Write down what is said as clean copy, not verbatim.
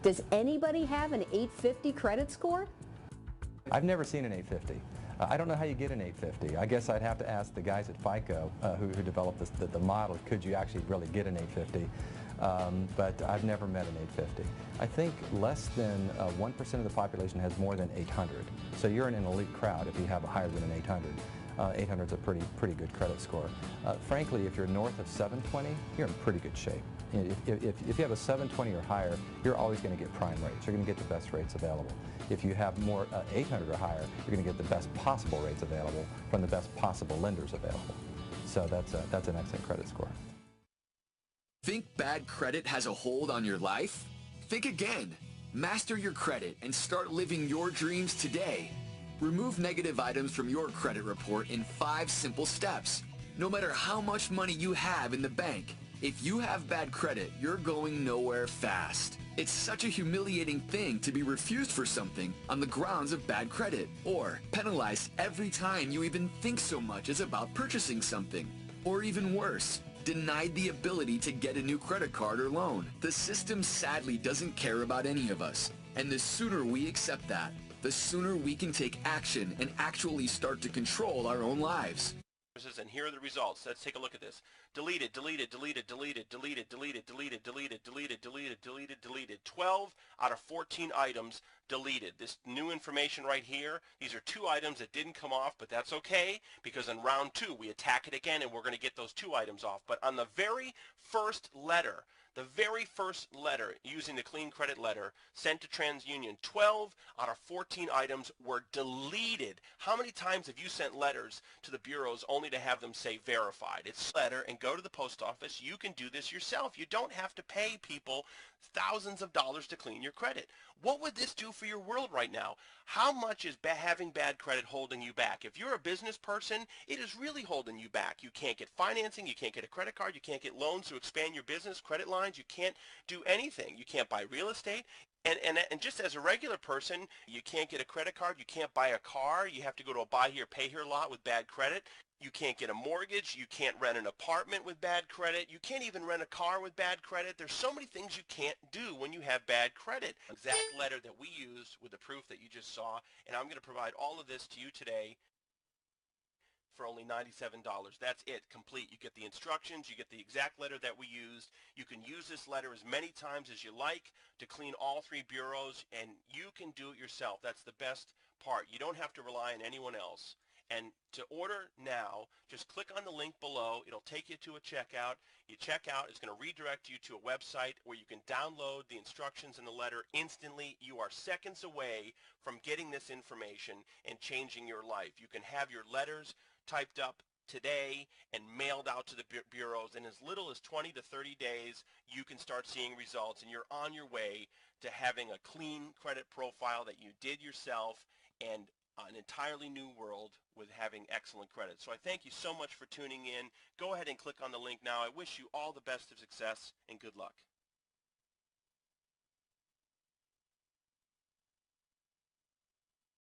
Does anybody have an 850 credit score? I've never seen an 850. I don't know how you get an 850. I guess I'd have to ask the guys at FICO who developed the model, could you actually really get an 850? But I've never met an 850. I think less than 1% of the population has more than 800. So you're in an elite crowd if you have a higher than an 800. 800 is a pretty good credit score. Frankly, if you're north of 720, you're in pretty good shape. If you have a 720 or higher, you're always going to get prime rates. You're going to get the best rates available. If you have more 800 or higher, you're going to get the best possible rates available from the best possible lenders available. So that's an excellent credit score. Think bad credit has a hold on your life? Think again. Master your credit and start living your dreams today. Remove negative items from your credit report in 5 simple steps. No matter how much money you have in the bank, if you have bad credit, you're going nowhere fast. It's such a humiliating thing to be refused for something on the grounds of bad credit, or penalized every time you even think so much as about purchasing something. Or even worse, denied the ability to get a new credit card or loan. The system sadly doesn't care about any of us, and the sooner we accept that, the sooner we can take action and actually start to control our own lives. And here are the results. Let's take a look at this. Deleted, deleted, deleted, deleted, deleted, deleted, deleted, deleted, deleted, deleted, deleted, deleted. 12 out of 14 items deleted. This new information right here, these are 2 items that didn't come off, but that's okay, because in round 2 we attack it again and we're going to get those 2 items off. But on the very first letter, using the clean credit letter sent to TransUnion, 12 out of 14 items were deleted. How many times have you sent letters to the bureaus only to have them say verified? It's a letter, and go to the post office. You can do this yourself. You don't have to pay people thousands of dollars to clean your credit. What would this do for your world right now? How much is having bad credit holding you back? If you're a business person, it is really holding you back. You can't get financing, you can't get a credit card, you can't get loans to expand your business, credit lines, you can't do anything. You can't buy real estate. And just as a regular person, you can't get a credit card, you can't buy a car, you have to go to a buy here, pay here lot with bad credit. You can't get a mortgage, you can't rent an apartment with bad credit, you can't even rent a car with bad credit. There's so many things you can't do when you have bad credit. Exact letter that we used with the proof that you just saw, and I'm going to provide all of this to you today for only $97. That's it, complete. You get the instructions, you get the exact letter that we used. You can use this letter as many times as you like to clean all 3 bureaus, and you can do it yourself. That's the best part. You don't have to rely on anyone else. And to order now, just click on the link below. It'll take you to a checkout. You check out, it's going to redirect you to a website where you can download the instructions in the letter instantly. You are seconds away from getting this information and changing your life. You can have your letters typed up today and mailed out to the bureaus. In as little as 20 to 30 days, you can start seeing results, and you're on your way to having a clean credit profile that you did yourself and an entirely new world with having excellent credit. So I thank you so much for tuning in. Go ahead and click on the link now. I wish you all the best of success and good luck.